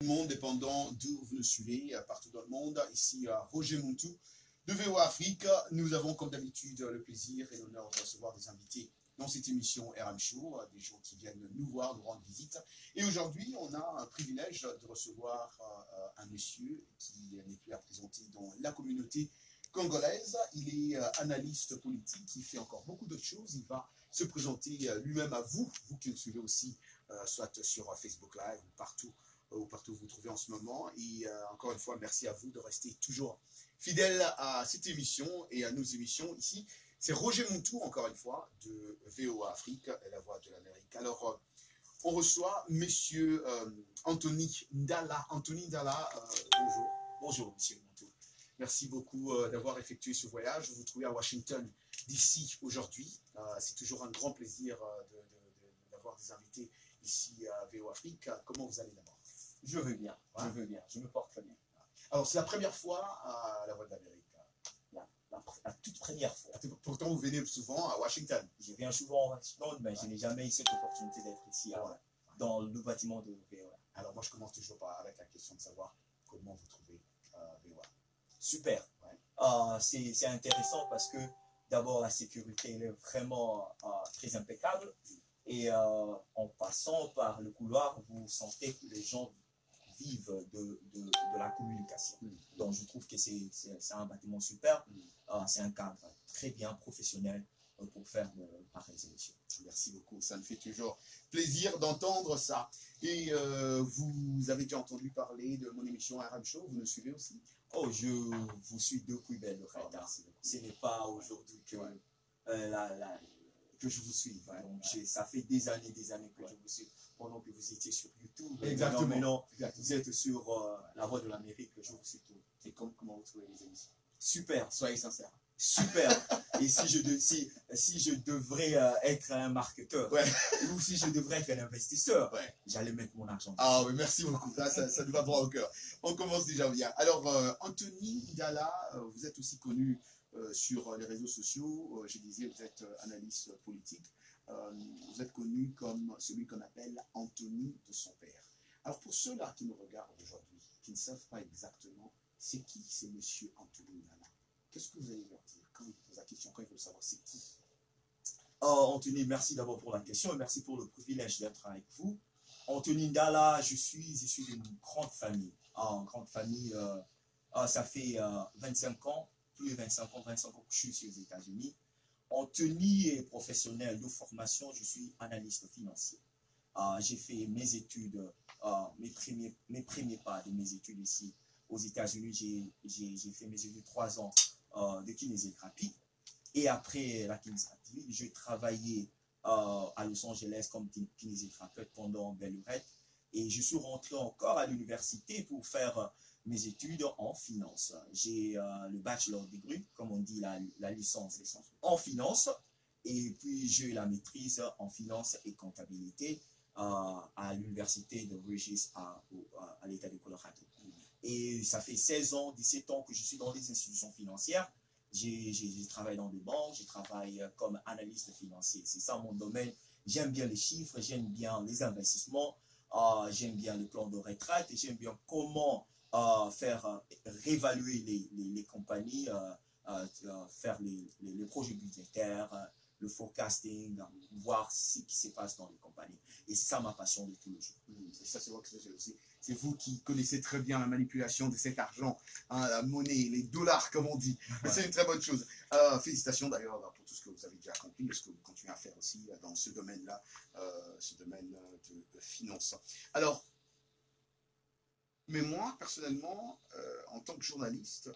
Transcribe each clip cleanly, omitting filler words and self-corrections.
Monde dépendant d'où vous nous suivez, partout dans le monde. Ici, Roger Montou de VOA Afrique. Nous avons, comme d'habitude, le plaisir et l'honneur de recevoir des invités dans cette émission RM Show, des gens qui viennent nous voir, nous rendre visite. Et aujourd'hui, on a un privilège de recevoir un monsieur qui n'est plus à présenter dans la communauté congolaise. Il est analyste politique, il fait encore beaucoup d'autres choses. Il va se présenter lui-même à vous, vous qui le suivez aussi, soit sur Facebook Live ou partout où vous trouvez en ce moment. Et encore une fois, merci à vous de rester toujours fidèle à cette émission et à nos émissions ici. C'est Roger Montou, encore une fois, de VOA Afrique, la voix de l'Amérique. Alors, on reçoit monsieur Anthony Ndala. Anthony Ndala, bonjour. Bonjour, monsieur Montou. Merci beaucoup d'avoir effectué ce voyage. Vous vous trouvez à Washington, d'ici aujourd'hui. C'est toujours un grand plaisir d'avoir des invités ici à VOA Afrique. Comment vous allez d'abord? Je veux bien, je veux bien, je me porte très bien. Alors, c'est la première fois à la Voix de l'Amérique. La toute première fois. Pourtant, vous venez souvent à Washington. Je viens souvent à Washington, mais je n'ai jamais eu cette opportunité d'être ici, dans le bâtiment de VOA. Alors, moi, je commence toujours avec la question de savoir comment vous trouvez VOA. Super. Ouais. C'est intéressant parce que, d'abord, la sécurité elle est vraiment très impeccable. Et en passant par le couloir, vous sentez que les gens vivent de la communication. Donc je trouve que c'est un bâtiment super, c'est un cadre très bien professionnel pour faire de pareilles émissions. Merci beaucoup, ça me fait toujours plaisir d'entendre ça. Et vous avez déjà entendu parler de mon émission RM Show, vous me suivez aussi? Oh, je vous suis depuis belle lurette. Ce n'est pas aujourd'hui que que je vous suis. Donc, ça fait des années que je vous suis. Pendant que vous étiez sur YouTube. Exactement. Maintenant, vous êtes sur La Voix de l'Amérique, je vous suis tout. Et comment vous trouvez les émissions? Super. Soyez sincères. Super. Et si je devrais être un marketeur, ou si je devrais être un investisseur, j'allais mettre mon argent. Ah oui, merci beaucoup. Ça nous va droit au cœur. On commence déjà bien. Alors, Anthony Ndala, vous êtes aussi connu sur les réseaux sociaux. Je disais, vous êtes analyste politique. Vous êtes connu comme celui qu'on appelle Anthony de son père. Alors, pour ceux-là qui nous regardent aujourd'hui, qui ne savent pas exactement c'est qui c'est monsieur Anthony Ndala, qu'est-ce que vous allez leur dire quand ils posent la question, quand ils veulent savoir c'est qui? Anthony, merci d'abord pour la question et merci pour le privilège d'être avec vous. Anthony Ndala, je suis d'une grande famille. Grande famille, ça fait 25 ans, plus de 25 ans que je suis ici aux États-Unis. Anthony est professionnel de formation, je suis analyste financier. J'ai fait mes études, mes premiers pas de mes études ici aux États-Unis. J'ai fait mes études 3 ans de kinésithérapie. Et après la kinésithérapie, j'ai travaillé à Los Angeles comme kinésithérapeute pendant belle lurette. Et je suis rentré encore à l'université pour faire mes études en finance. J'ai le bachelor degree, comme on dit la licence en finance. Et puis j'ai la maîtrise en finance et comptabilité à l'université de Regis à l'État du Colorado. Et ça fait 16 ans, 17 ans que je suis dans les institutions financières. J'ai travaillé dans des banques, je travaille comme analyste financier. C'est ça mon domaine. J'aime bien les chiffres, j'aime bien les investissements, j'aime bien le plan de retraite et j'aime bien comment faire réévaluer les compagnies, faire les projets budgétaires, le forecasting, voir ce qui se passe dans les compagnies. Et c'est ça ma passion de tous les jours. Et ça, c'est vrai que c'est vous qui connaissez très bien la manipulation de cet argent, la monnaie, les dollars, comme on dit. C'est une très bonne chose. Félicitations d'ailleurs pour tout ce que vous avez déjà accompli et ce que vous continuez à faire aussi dans ce domaine-là, ce domaine de finance. Alors, mais moi, personnellement, en tant que journaliste,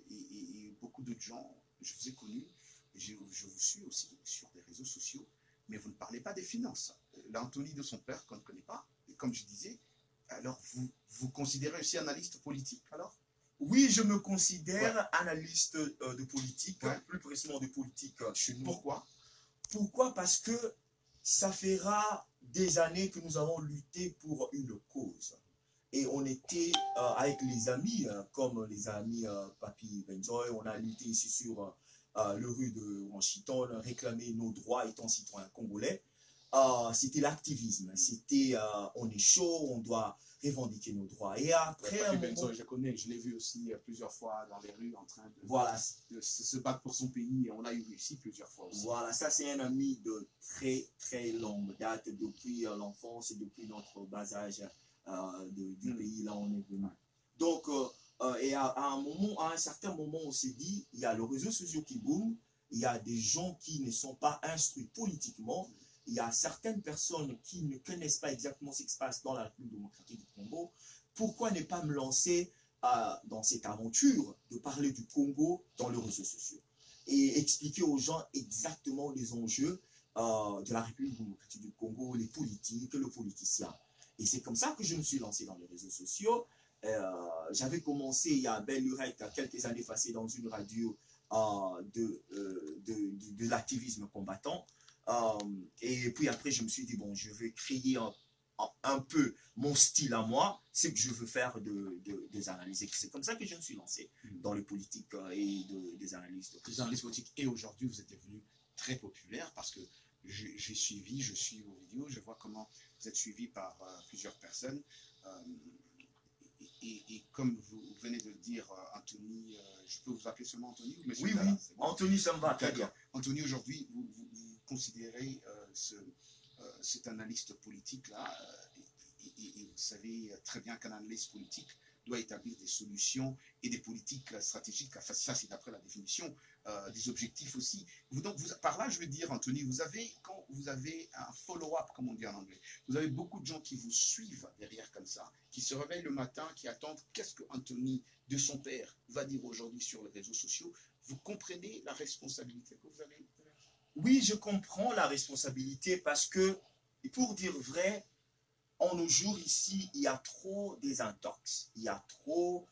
et beaucoup d'autres gens, je vous ai connu, je vous suis aussi sur des réseaux sociaux, mais vous ne parlez pas des finances. L'Anthony de son père qu'on ne connaît pas, et comme je disais, alors vous considérez aussi analyste politique alors? Oui, je me considère analyste de politique, plus précisément de politique chez nous. Pourquoi? Pourquoi? Parce que ça fera des années que nous avons lutté pour une cause. Et on était avec les amis, comme les amis Papi Benjoy, on a lutté ici sur le rue de Washington, réclamer nos droits étant citoyens congolais. c'était l'activisme. C'était on est chaud, on doit revendiquer nos droits. Et après, un moment, je connais, je l'ai vu aussi plusieurs fois dans les rues en train voilà, de se battre pour son pays et on a eu réussi plusieurs fois aussi. voilà, ça c'est un ami de très très longue date, depuis l'enfance et depuis notre bas âge du pays là où on est venu. Donc, et à un certain moment, on s'est dit, il y a le réseau social qui boom, il y a des gens qui ne sont pas instruits politiquement, il y a certaines personnes qui ne connaissent pas exactement ce qui se passe dans la République démocratique du Congo. Pourquoi ne pas me lancer dans cette aventure de parler du Congo dans les réseaux sociaux et expliquer aux gens exactement les enjeux de la République démocratique du Congo, les politiques, le politicien. Et c'est comme ça que je me suis lancé dans les réseaux sociaux. J'avais commencé il y a un bel lurette, quelques années passées, dans une radio de l'activisme combattant. Et puis après, je me suis dit, bon, je vais créer un peu mon style à moi, c'est que je veux faire des analyses. C'est comme ça que je me suis lancé dans les politiques et des analyses. Des analyses politiques. Et aujourd'hui, vous êtes devenu très populaire parce que j'ai suivi, je suis vos vidéos, je vois comment vous êtes suivi par plusieurs personnes. Et comme vous venez de le dire, Anthony, je peux vous appeler seulement Anthony ou Oui, oui, bon. Anthony, ça me va très bien. Anthony, aujourd'hui, vous considérez cet analyste politique-là, et vous savez très bien qu'un analyste politique doit établir des solutions et des politiques stratégiques. Enfin, ça, c'est d'après la définition, des objectifs aussi. Donc, par là, je veux dire, Anthony, quand vous avez un follow-up, comme on dit en anglais, vous avez beaucoup de gens qui vous suivent derrière comme ça, qui se réveillent le matin, qui attendent qu'est-ce que Anthony, de son père, va dire aujourd'hui sur les réseaux sociaux. Vous comprenez la responsabilité que vous avez? Oui, je comprends la responsabilité parce que, pour dire vrai, en nos jours ici, il y a trop des intox, il y a trop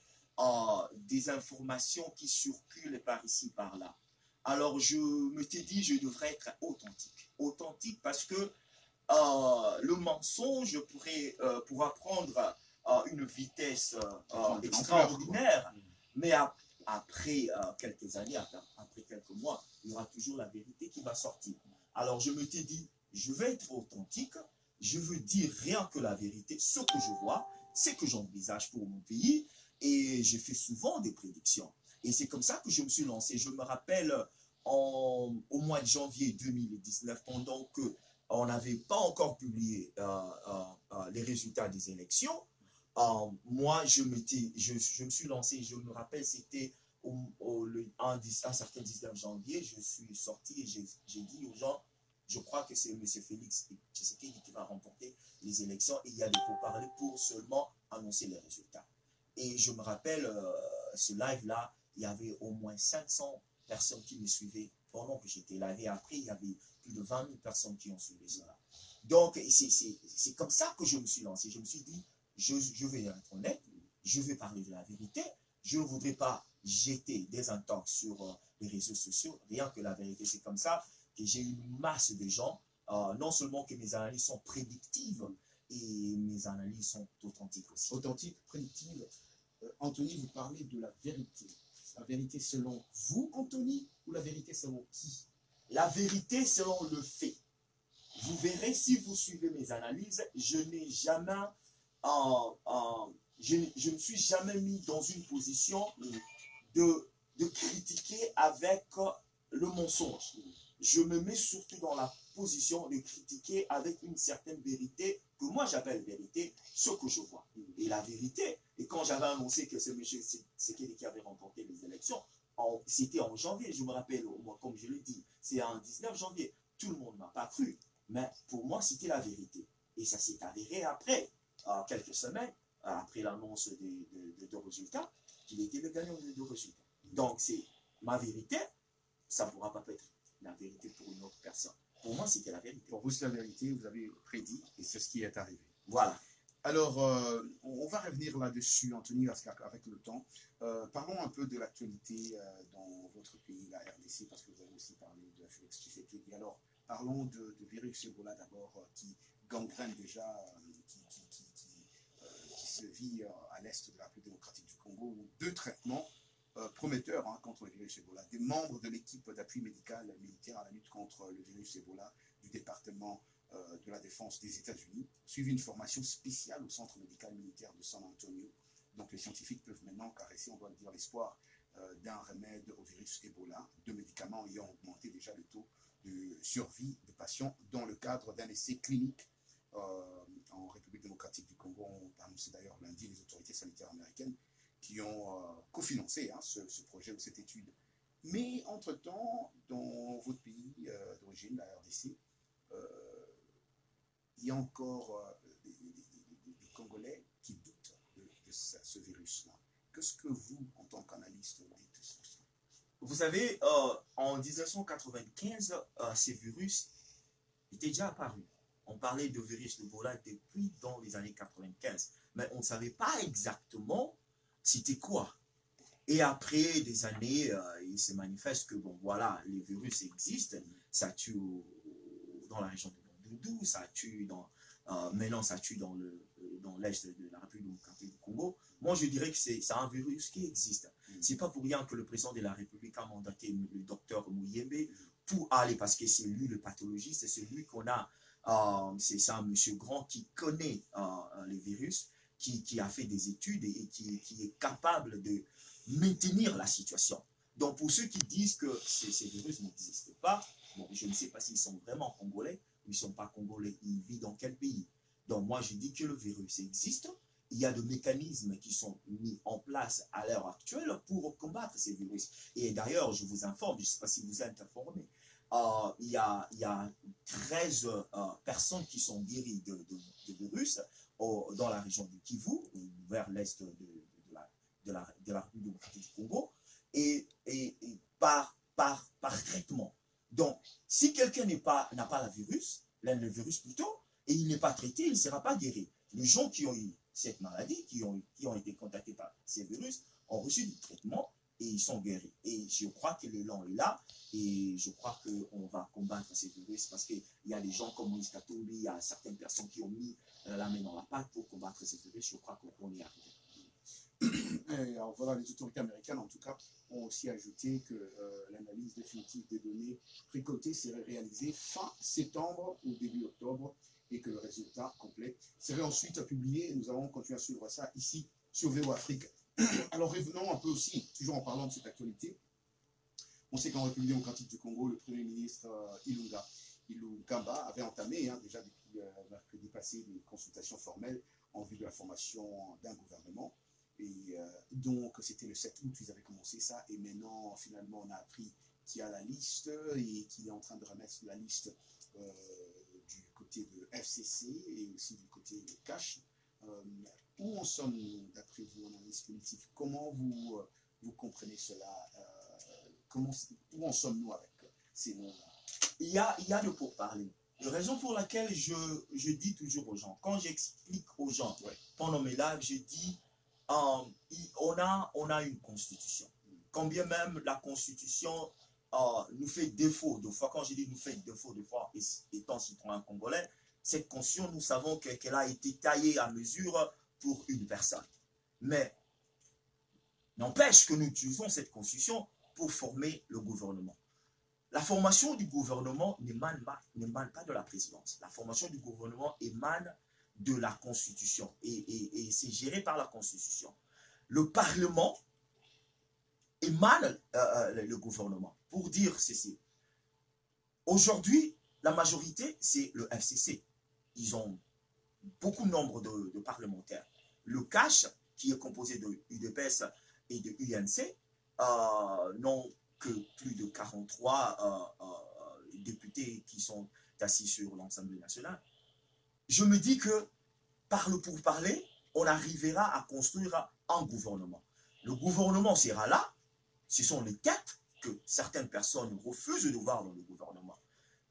des informations qui circulent par ici, par là. Alors, je me t'ai dit, je devrais être authentique. Authentique parce que le mensonge pourra prendre une vitesse extraordinaire, mais après quelques années, après quelques mois, il y aura toujours la vérité qui va sortir. Alors, je me t'ai dit, je vais être authentique. Je veux dire rien que la vérité, ce que je vois, ce que j'envisage pour mon pays, et je fais souvent des prédictions. Et c'est comme ça que je me suis lancé. Je me rappelle au mois de janvier 2019, pendant qu'on n'avait pas encore publié les résultats des élections, moi, je me suis lancé, je me rappelle, c'était un certain 19 janvier, je suis sorti et j'ai dit aux gens, je crois que c'est M. Félix Tshisekedi qui va remporter les élections et il y a des pourparlers pour seulement annoncer les résultats. Et je me rappelle, ce live-là, il y avait au moins 500 personnes qui me suivaient pendant que j'étais là. Et après, il y avait plus de 20 000 personnes qui ont suivi cela. Donc, c'est comme ça que je me suis lancé. Je me suis dit, je vais être honnête, je vais parler de la vérité. Je ne voudrais pas jeter des intox sur les réseaux sociaux. Rien que la vérité, c'est comme ça. Et j'ai une masse de gens, non seulement que mes analyses sont prédictives, et mes analyses sont authentiques aussi. Authentiques, prédictives. Anthony, vous parlez de la vérité. La vérité selon vous, Anthony, ou la vérité selon qui? La vérité selon le fait. Vous verrez, si vous suivez mes analyses, je n'ai jamais, je ne suis jamais mis dans une position de critiquer avec le mensonge. Je me mets surtout dans la position de critiquer avec une certaine vérité, que moi j'appelle vérité, ce que je vois. Et la vérité, et quand j'avais annoncé que c'est M. Tshisekedi qui avait remporté les élections, c'était en janvier, je me rappelle, comme je l'ai dit, c'est en 19 janvier, tout le monde ne m'a pas cru, mais pour moi c'était la vérité. Et ça s'est avéré après, quelques semaines, après l'annonce des résultats, qu'il était le gagnant des résultats. Donc c'est ma vérité, ça ne pourra pas être la vérité pour une autre personne. Pour moi, c'était la vérité. Pour vous, c'est la vérité, vous avez prédit, et c'est ce qui est arrivé. Voilà. Alors, on va revenir là-dessus, Anthony, parce qu'avec le temps, parlons un peu de l'actualité dans votre pays, la RDC, parce que vous avez aussi parlé de Félix Tshisekedi. Alors, parlons de virus Ebola d'abord, qui gangrène déjà, qui se vit à l'est de la République démocratique du Congo, où deux traitements prometteurs contre le virus Ebola. Des membres de l'équipe d'appui médical militaire à la lutte contre le virus Ebola du département de la Défense des États-Unis, suivi une formation spéciale au Centre médical militaire de San Antonio. Donc les scientifiques peuvent maintenant caresser, on doit le dire, l'espoir d'un remède au virus Ebola, 2 médicaments ayant augmenté déjà le taux de survie de patients dans le cadre d'un essai clinique en République démocratique du Congo. On a annoncé d'ailleurs lundi les autorités sanitaires américaines qui ont cofinancé ce projet ou cette étude. Mais entre-temps, dans votre pays d'origine, la RDC, il y a encore des Congolais qui doutent de ce virus-là. Qu'est-ce que vous, en tant qu'analyste, dites sur ça? Vous savez, en 1995, ces virus étaient déjà apparus. On parlait de virus d'Ebola depuis dans les années 95, mais on ne savait pas exactement c'était quoi. Et après des années, il se manifeste que, bon, voilà, les virus existent, ça tue dans la région de Bandundu, ça tue maintenant ça tue dans l'est de la République démocratique du Congo. Moi, je dirais que c'est un virus qui existe. C'est pas pour rien que le président de la République a mandaté le docteur Mouyembe pour aller, parce que c'est lui le pathologiste, c'est lui qu'on a, c'est un monsieur grand qui connaît les virus, qui a fait des études et qui est capable de maintenir la situation. Donc, pour ceux qui disent que ces virus n'existent pas, bon, je ne sais pas s'ils sont vraiment congolais ou ils ne sont pas congolais, ils vivent dans quel pays. Donc, moi, je dis que le virus existe. Il y a des mécanismes qui sont mis en place à l'heure actuelle pour combattre ces virus. Et d'ailleurs, je vous informe, je ne sais pas si vous êtes informés, il y a 13 personnes qui sont guéries de virus dans la région du Kivu, vers l'est de la République démocratique du Congo, et par traitement. Donc, si quelqu'un n'a pas le virus plutôt, et il n'est pas traité, il ne sera pas guéri. Les gens qui ont eu cette maladie, qui ont été contactés par ces virus, ont reçu du traitement et ils sont guéris. Et je crois que l'élan est là, et je crois qu'on va combattre ces virus, parce qu'il y a des gens comme Moïse Katumbi, il y a certaines personnes qui ont mis la main dans la pâte pour combattre ces virus. Je crois qu'on y arrive. Alors voilà, les autorités américaines, en tout cas, ont aussi ajouté que l'analyse définitive des données récoltées serait réalisée fin septembre ou début octobre, et que le résultat complet serait ensuite publié. Nous allons continuer à suivre ça ici sur VO Afrique. Alors revenons un peu aussi, toujours en parlant de cette actualité. On sait qu'en République démocratique du Congo, le Premier ministre Ilunga avait entamé déjà depuis mercredi passé des consultations formelles en vue de la formation d'un gouvernement. Et donc c'était le 7 août, ils avaient commencé ça, et maintenant finalement on a appris qu'il y a la liste et qu'il est en train de remettre la liste du côté de FCC et aussi du côté de Cash. Où en sommes-nous d'après vous en analyse politique? Comment vous comprenez cela? Où en sommes-nous avec ces noms-là? Il y a de pourparlers. La raison pour laquelle je dis toujours aux gens, quand j'explique aux gens pendant mes lives, je dis on a une constitution. Quand bien même la constitution nous fait défaut de fois, quand je dis nous fait défaut de fois, étant citoyen congolais, cette constitution, nous savons qu'elle a été taillée à mesure pour une personne. Mais n'empêche que nous utilisons cette constitution pour former le gouvernement. La formation du gouvernement n'émane pas de la présidence. La formation du gouvernement émane de la Constitution et c'est géré par la Constitution. Le Parlement émane le gouvernement. Pour dire ceci, aujourd'hui, la majorité, c'est le FCC. Ils ont beaucoup de nombre de parlementaires. Le CACH, qui est composé de UDPS et de UNC, n'ont que plus de 43 députés qui sont assis sur l'Assemblée nationale. Je me dis que par le pourparler, on arrivera à construire un gouvernement. Le gouvernement sera là. Ce sont les têtes que certaines personnes refusent de voir dans le gouvernement.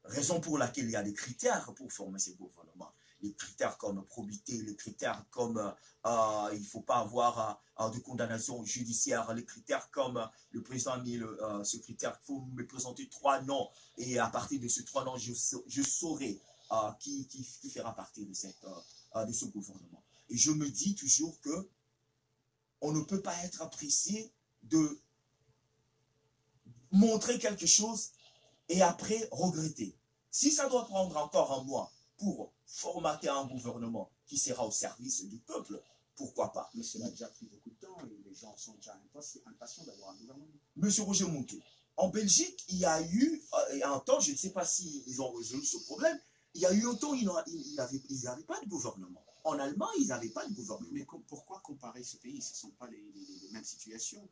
Raison pour laquelle il y a des critères pour former ces gouvernements. Les critères comme probité, les critères comme il ne faut pas avoir de condamnation judiciaire, les critères comme le président a mis ce critère, il faut me présenter 3 noms et à partir de ces 3 noms, je saurai qui fera partie de ce gouvernement. Et je me dis toujours que on ne peut pas être apprécié de montrer quelque chose et après regretter. Si ça doit prendre encore un mois pour formater un gouvernement qui sera au service du peuple, pourquoi pas? Mais cela a déjà pris beaucoup de temps et les gens sont déjà impatients d'avoir un gouvernement. Monsieur Roger Monté, en Belgique, il y a eu un temps, je ne sais pas s'ils ont résolu ce problème, il y a eu un temps, ils n'avaient pas de gouvernement. En Allemagne, ils n'avaient pas de gouvernement. Mais pourquoi comparer ce pays? Ce ne sont pas les mêmes situations.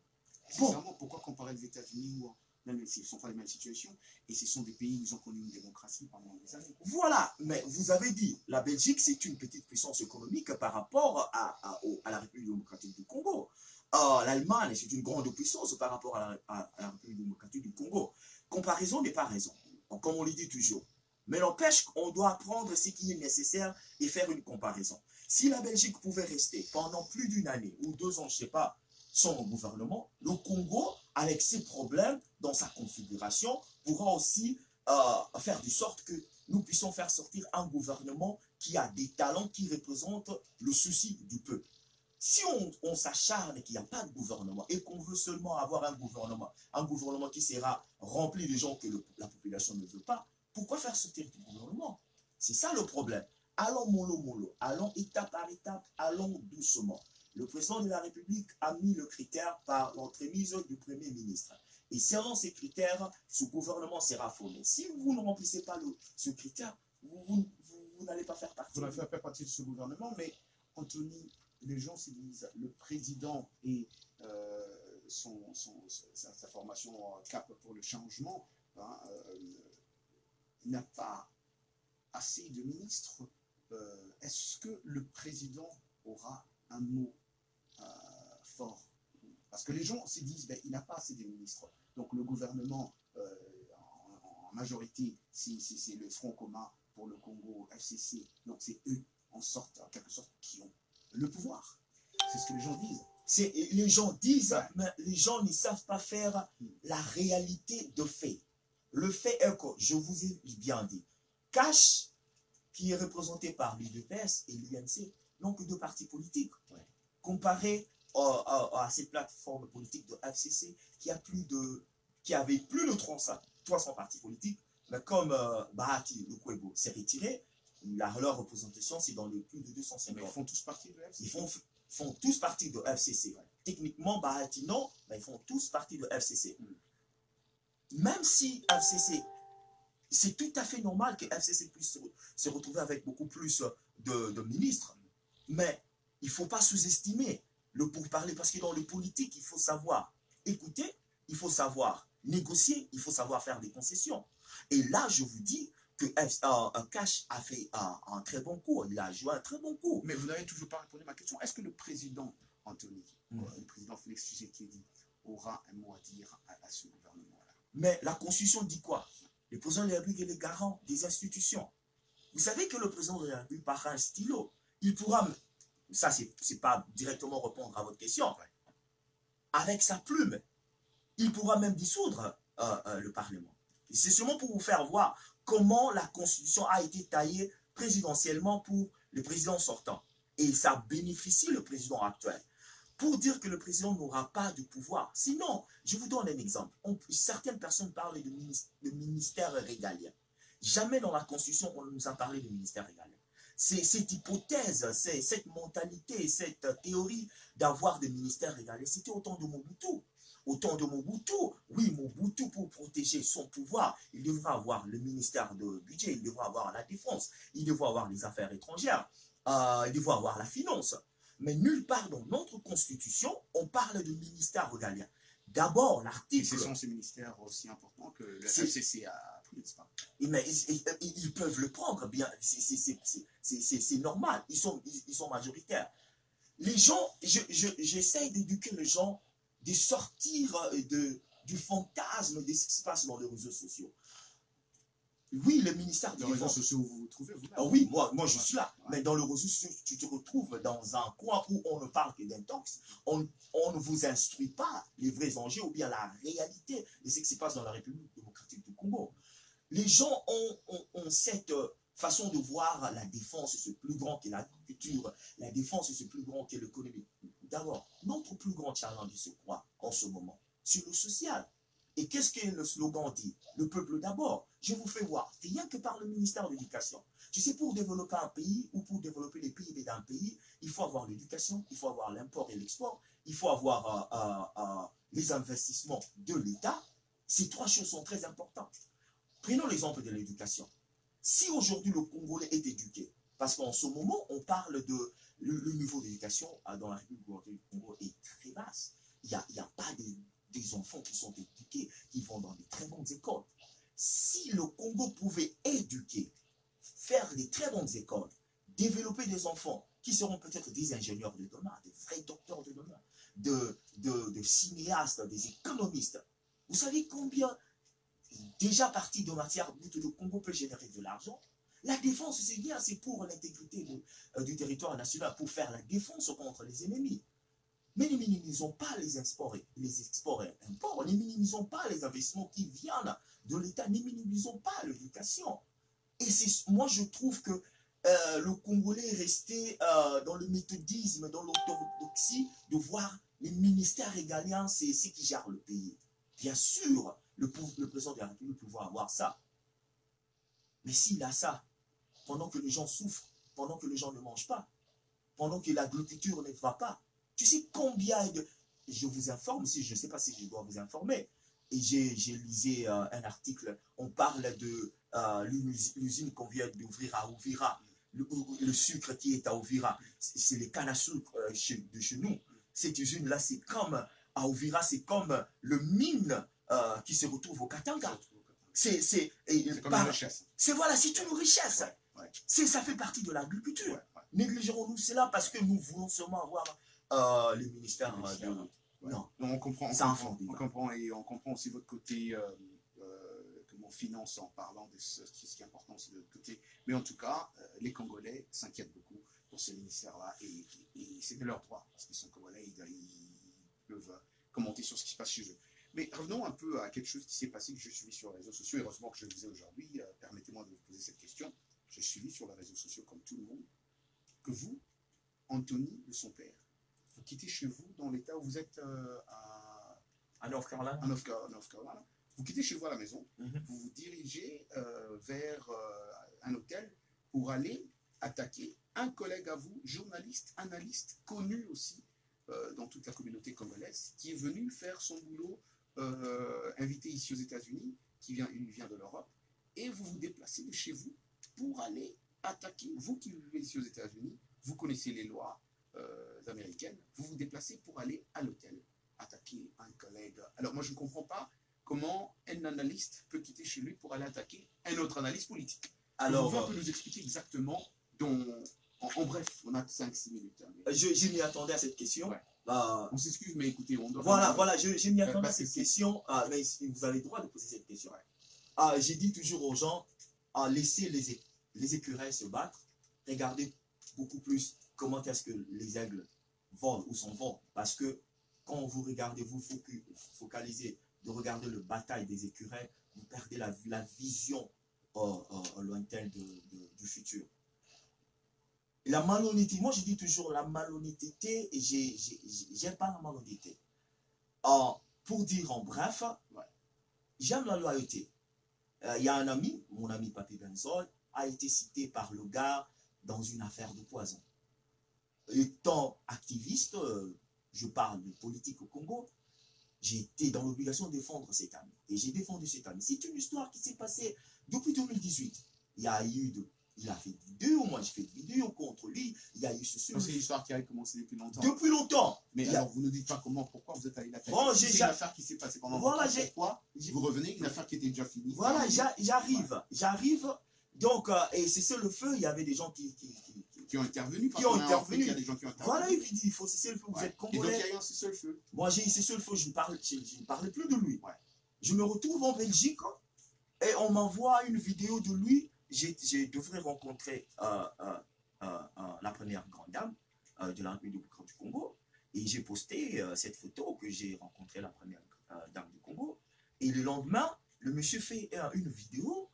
Bon. Sincèrement, pourquoi comparer les États-Unis ou même si ce ne sont pas les mêmes situations, et ce sont des pays où ils ont connu une démocratie pendant des années. Voilà, mais vous avez dit, la Belgique, c'est une petite puissance économique par rapport à la République démocratique du Congo. L'Allemagne, c'est une grande puissance par rapport à la République démocratique du Congo. Comparaison n'est pas raison, comme on le dit toujours. Mais n'empêche qu'on doit prendre ce qui est nécessaire et faire une comparaison. Si la Belgique pouvait rester pendant plus d'une année ou 2 ans, je ne sais pas, son gouvernement, le Congo, avec ses problèmes dans sa configuration, pourra aussi faire de sorte que nous puissions faire sortir un gouvernement qui a des talents, qui représente le souci du peuple. Si on s'acharne qu'il n'y a pas de gouvernement et qu'on veut seulement avoir un gouvernement qui sera rempli de gens que la population ne veut pas, pourquoi faire sortir du gouvernement? C'est ça le problème. Allons mollo mollo, allons étape par étape, allons doucement. Le président de la République a mis le critère par l'entremise du Premier ministre. Et selon ces critères, ce gouvernement sera formé. Si vous ne remplissez pas ce critère, vous n'allez pas faire partie. Vous n'allez pas faire partie de ce gouvernement, mais Anthony, les gens se disent, le président et sa formation Cap pour le changement n'a pas assez de ministres. Est-ce que le président aura un mot fort? Parce que les gens se disent, ben, il n'a pas assez de ministres. Donc le gouvernement, en majorité, c'est le Front commun pour le Congo, FCC. Donc c'est eux, en quelque sorte, qui ont le pouvoir. C'est ce que les gens disent. Les gens disent, ouais, mais les gens ne savent pas faire la réalité de fait. Le fait est que, je vous ai bien dit, Cash, qui est représenté par l'UDPS et l'UNC, n'ont que 2 partis politiques. Ouais. Comparé à ces plateformes politiques de FCC qui avait plus de 300 partis politiques, mais comme Bahati Lukwebo s'est retiré, leur représentation c'est dans les plus de 250. Mais ils font tous partie de FCC. Ils font tous partie de FCC. Ouais. Techniquement, Bahati non, mais ils font tous partie de FCC. Même si FCC, c'est tout à fait normal que FCC puisse se retrouver avec beaucoup plus de ministres, mais il ne faut pas sous-estimer le pourparler, parce que dans le politique, il faut savoir écouter, il faut savoir négocier, il faut savoir faire des concessions. Et là, je vous dis que Cash a fait un très bon coup, il a joué un très bon coup. Mais vous n'avez toujours pas répondu à ma question. Est-ce que le président Anthony, le président Félix Tshisekedi, aura un mot à dire à ce gouvernement-là? Mais la Constitution dit quoi? Le président de la République est le garant des institutions. Vous savez que le président de la République, par un stylo, il pourra, ça c'est pas directement répondre à votre question, avec sa plume, il pourra même dissoudre le Parlement. C'est seulement pour vous faire voir comment la Constitution a été taillée présidentiellement pour le président sortant. Et ça bénéficie le président actuel. Pour dire que le président n'aura pas de pouvoir. Sinon, je vous donne un exemple. Certaines personnes parlent de ministère régalien. Jamais dans la Constitution, on nous a parlé de ministère régalien. C'est cette hypothèse, cette mentalité, cette théorie d'avoir des ministères régaliens, c'était au temps de Mobutu. Au temps de Mobutu, oui, Mobutu, pour protéger son pouvoir, il devra avoir le ministère de budget, il devra avoir la défense, il devra avoir les affaires étrangères, il devra avoir la finance. Mais nulle part dans notre constitution, on parle de ministère régalien. D'abord, l'article... Ce sont ces ministères aussi importants que le FCC a pris, n'est-ce pas? Mais ils peuvent le prendre, bien, c'est normal, ils sont majoritaires. Les gens, j'essaie d'éduquer les gens, de sortir du fantasme de ce qui se passe dans les réseaux sociaux. Oui, le ministère des réseaux sociaux où vous vous trouvez, vous-même. Oui, moi je suis là. Ouais. Mais dans le réseau social, tu te retrouves dans un coin où on ne parle que d'intox. On ne vous instruit pas les vrais enjeux ou bien la réalité de ce qui se passe dans la République démocratique du Congo. Les gens ont cette façon de voir la défense, c'est plus grand que l'agriculture. La défense, c'est plus grand que l'économie. D'abord, notre plus grand challenge se croit en ce moment sur le social. Et qu'est-ce que le slogan dit? Le peuple d'abord. Je vous fais voir, rien que par le ministère de l'Éducation. Tu sais, pour développer un pays ou pour développer les PIB d'un pays, il faut avoir l'éducation, il faut avoir l'import et l'export, il faut avoir les investissements de l'État. Ces trois choses sont très importantes. Prenons l'exemple de l'éducation. Si aujourd'hui le Congolais est éduqué, parce qu'en ce moment, on parle de le niveau d'éducation dans la République du Congo est très basse. Il n'y a pas des enfants qui sont éduqués, qui vont dans des très bonnes écoles. Si le Congo pouvait éduquer, faire des très bonnes écoles, développer des enfants qui seront peut-être des ingénieurs de demain, des vrais docteurs de demain, de cinéastes, des économistes. Vous savez combien, déjà parti de matière brute, le Congo peut générer de l'argent? La défense, c'est bien, c'est pour l'intégrité du territoire national, pour faire la défense contre les ennemis. Mais ne minimisons pas les exports et imports, ne minimisons pas les investissements qui viennent de l'État, ne minimisons pas l'éducation. Et moi, je trouve que le Congolais est resté dans le méthodisme, dans l'orthodoxie, de voir les ministères régaliens, c'est ceux qui gèrent le pays. Bien sûr, le président de la République peut avoir ça. Mais s'il a ça, pendant que les gens souffrent, pendant que les gens ne mangent pas, pendant que l'agriculture ne va pas, tu sais combien de... Je vous informe, je ne sais pas si je dois vous informer, et j'ai lisé un article, on parle de l'usine qu'on vient d'ouvrir à Ouvira, le sucre qui est à Ouvira, c'est les cannes à sucre de chez nous. Cette usine-là, c'est comme, à Ouvira, c'est comme le mine qui se retrouve au Katanga. C'est comme une richesse. Voilà, c'est une richesse. Ouais. Ça fait partie de l'agriculture. Ouais. Négligerons-nous cela parce que nous voulons seulement avoir les ministères de... Ouais. Non, on comprend. On comprend et on comprend aussi votre côté comment finance en parlant de ce qui est important aussi de l'autre côté. Mais en tout cas, les Congolais s'inquiètent beaucoup pour ce ministère-là et c'est de leur droit parce qu'ils sont Congolais, ils peuvent commenter sur ce qui se passe chez eux. Mais revenons un peu à quelque chose qui s'est passé que je suis sur les réseaux sociaux. Heureusement que je le disais aujourd'hui, permettez-moi de vous poser cette question. Je suis sur les réseaux sociaux comme tout le monde. Que vous, Anthony de son père, vous quittez chez vous dans l'état où vous êtes à North Carolina. North Carolina. Vous quittez chez vous à la maison, vous vous dirigez vers un hôtel pour aller attaquer un collègue à vous, journaliste, analyste, connu aussi dans toute la communauté congolaise, qui est venu faire son boulot, invité ici aux États-Unis, il vient de l'Europe, et vous vous déplacez de chez vous pour aller attaquer, vous qui vivez ici aux États-Unis, vous connaissez les lois américaines, vous vous déplacez pour aller à l'hôtel, attaquer un collègue. Alors moi je ne comprends pas comment un analyste peut quitter chez lui pour aller attaquer un autre analyste politique. Alors vous pouvez nous expliquer exactement, en bref, on a 5-6 minutes. Hein, je m'y attendais à cette question. Ouais. On s'excuse, mais écoutez, on doit... Voilà, je m'y attendais à cette question, mais vous avez le droit de poser cette question. Ouais. J'ai dit toujours aux gens, laissez les écureuils se battre, regardez beaucoup plus comment est-ce que les aigles volent ou s'en vont. Parce que quand vous regardez, vous focalisez de regarder le bataille des écureuils, vous perdez la vision lointaine du futur. La malhonnêteté, moi je dis toujours la malhonnêteté, et j'aime pas la malhonnêteté. Pour dire en bref, j'aime la loyauté. Il y a un ami, mon ami Papi Benzol, a été cité par le gars dans une affaire de poison. Étant activiste, je parle de politique au Congo, j'ai été dans l'obligation de défendre cet ami. Et j'ai défendu cet ami. C'est une histoire qui s'est passée depuis 2018. Il a fait des vidéos, moi j'ai fait des vidéos contre lui. Il y a eu ce... C'est une histoire qui a commencé depuis longtemps. Depuis longtemps. Mais alors, vous ne dites pas comment, pourquoi vous êtes allé l'attaquer. Bon, c'est une affaire qui s'est passée pendant longtemps. Pourquoi vous revenez, une affaire qui était déjà finie. Voilà, j'arrive. Donc, et c'est ça le feu, il y avait des gens qui ont intervenu. Il y a des gens qui ont intervenu. Voilà, il dit, il faut cesser le feu, vous êtes Congolais. Et donc, il y a eu un cessez-le-feu. Moi, j'ai eu cessez-le-feu, je ne parlais plus de lui. Ouais. Je me retrouve en Belgique, et on m'envoie une vidéo de lui. Je devrais rencontrer la première grande dame de la République du Congo. Et j'ai posté cette photo que j'ai rencontré la première dame du Congo. Et le lendemain, le monsieur fait une vidéo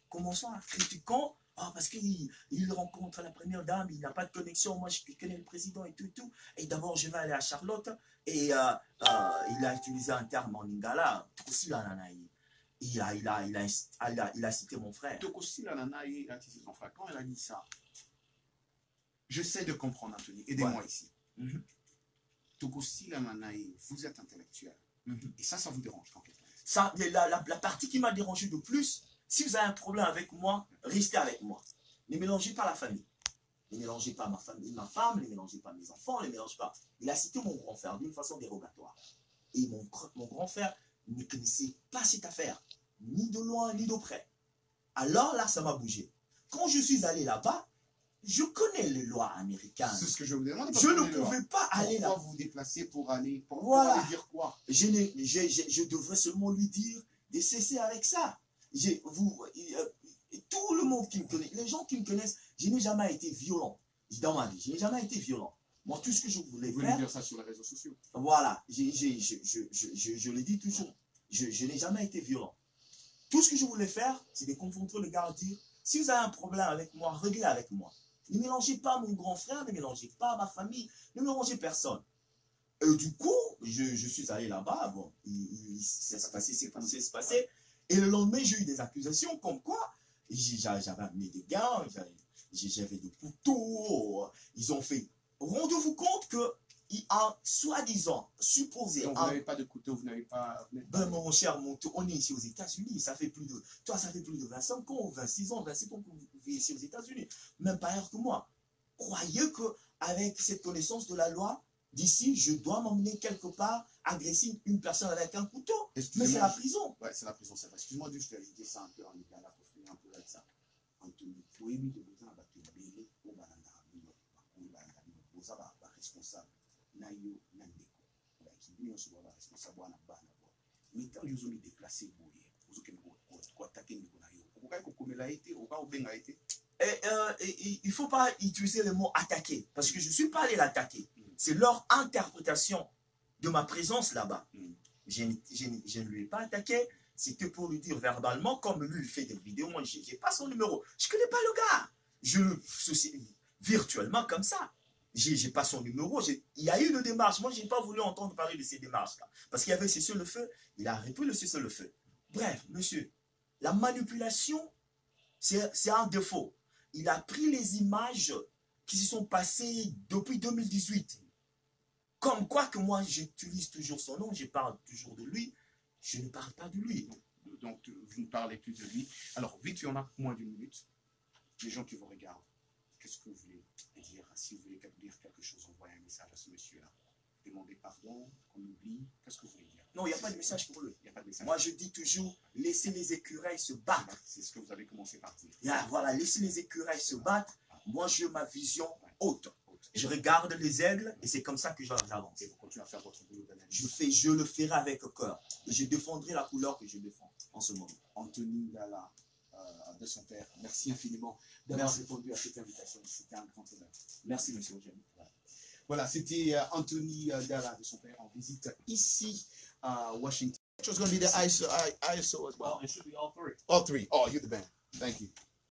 commençant à critiquant parce qu'il rencontre la première dame, il n'a pas de connexion, moi je connais le président et tout. Et d'abord je vais aller à Charlotte et il a utilisé un terme en lingala, il a cité mon frère. Tokosila Nanaï a dit son frère. Quand elle a dit ça, j'essaie de comprendre, Anthony. Aidez-moi ici. Tokosila Nanaï, vous êtes intellectuel. Et ça vous dérange quand quelqu'un dit ça. La partie qui m'a dérangé de plus, si vous avez un problème avec moi, restez avec moi. Ne mélangez pas la famille. Ne mélangez pas ma famille, ma femme, ne mélangez pas mes enfants, ne mélangez pas. Il a cité mon grand frère d'une façon dérogatoire. Et mon grand frère ne connaissait pas cette affaire, ni de loin, ni de près. Alors là, ça m'a bougé. Quand je suis allé là-bas, je connais les lois américaines. C'est ce que je vous demande. Je ne pouvais pas aller là. Pourquoi vous déplacer pour aller voilà. Aller dire quoi? Je devrais seulement lui dire de cesser avec ça. Tout le monde qui me connaît, les gens qui me connaissent, je n'ai jamais été violent. Dans ma vie, je n'ai jamais été violent. Moi, tout ce que je voulais faire... Vous voulez dire ça sur les réseaux sociaux? Voilà, je le dis toujours. Je n'ai jamais été violent. Tout ce que je voulais faire, c'est de confronter le gars et dire, si vous avez un problème avec moi, réglez avec moi. Ne mélangez pas mon grand frère, ne mélangez pas ma famille, ne mélangez personne. Et du coup, je suis allé là-bas, bon, ça s'est passé, c'est comme ça s'est passé. Et le lendemain, j'ai eu des accusations comme quoi j'avais amené des gars, j'avais des couteaux, ils ont fait... Rendez-vous compte que il a soi-disant supposé... Donc vous n'avez pas de couteau, vous n'avez pas... Ben mon cher, on est ici aux États-Unis, ça fait plus de... Toi, ça fait plus de 25 ans, 26 ans, 27 ans que vous vivez ici aux États-Unis. Même pas ailleurs que moi. Croyez qu'avec cette connaissance de la loi, d'ici, je dois m'emmener quelque part, agresser une personne avec un couteau. Mais c'est la prison. Ouais, c'est la prison, c'est vrai. Excuse-moi, je vais ajouter ça un peu en Uganda pour finir un peu avec ça. Anthony, vous avez mis de besoin à battre le bébé au Bananda, responsable. Nayo, Nandeko. Qui lui, on se voit responsable à Nabana. Mais quand ils ont mis déplacé, vous avez attaqué le Nayo. Vous avez été, vous avez été. Il ne faut pas utiliser le mot attaquer, parce que je ne suis pas allé l'attaquer. C'est leur interprétation de ma présence là-bas. Je ne lui ai pas attaqué, c'était pour lui dire verbalement, comme lui il fait des vidéos, moi je n'ai pas son numéro. Je ne connais pas le gars. Je le virtuellement comme ça. Je n'ai pas son numéro. Il y a eu une démarche. Moi, je n'ai pas voulu entendre parler de ces démarches-là. Parce qu'il y avait cessé le feu. Il a repris le cessez le feu. Bref, monsieur, la manipulation, c'est un défaut. Il a pris les images qui se sont passées depuis 2018. Comme quoi que moi, j'utilise toujours son nom, je parle toujours de lui. Je ne parle pas de lui. Donc, vous ne parlez plus de lui. Alors, vite, on a moins d'une minute. Les gens qui vous regardent, qu'est-ce que vous voulez dire? Si vous voulez dire quelque chose, envoyez un message à ce monsieur-là. Demandez pardon, qu'on oublie. Qu'est-ce que vous voulez dire? Non, il n'y a pas de message pour lui. Il n'y a pas de message. Moi, je dis toujours, laissez les écureuils se battre. C'est ce que vous avez commencé par dire. Voilà, laissez les écureuils se battre. Moi, j'ai ma vision haute. Je regarde les aigles et c'est comme ça que j'avance. Et vous continuez à faire votre boulot d'analyse. Je le ferai avec cœur. Et je défendrai la couleur que je défends en ce moment. Anthony Dala, de son père, merci infiniment d'avoir répondu à cette invitation. C'était un grand honneur. Merci, monsieur Eugène. Voilà, c'était Anthony Dala de son père en visite ici à Washington. Which was going to be the ISO as well? It should be all three. All three. Oh, you're the man. Thank you.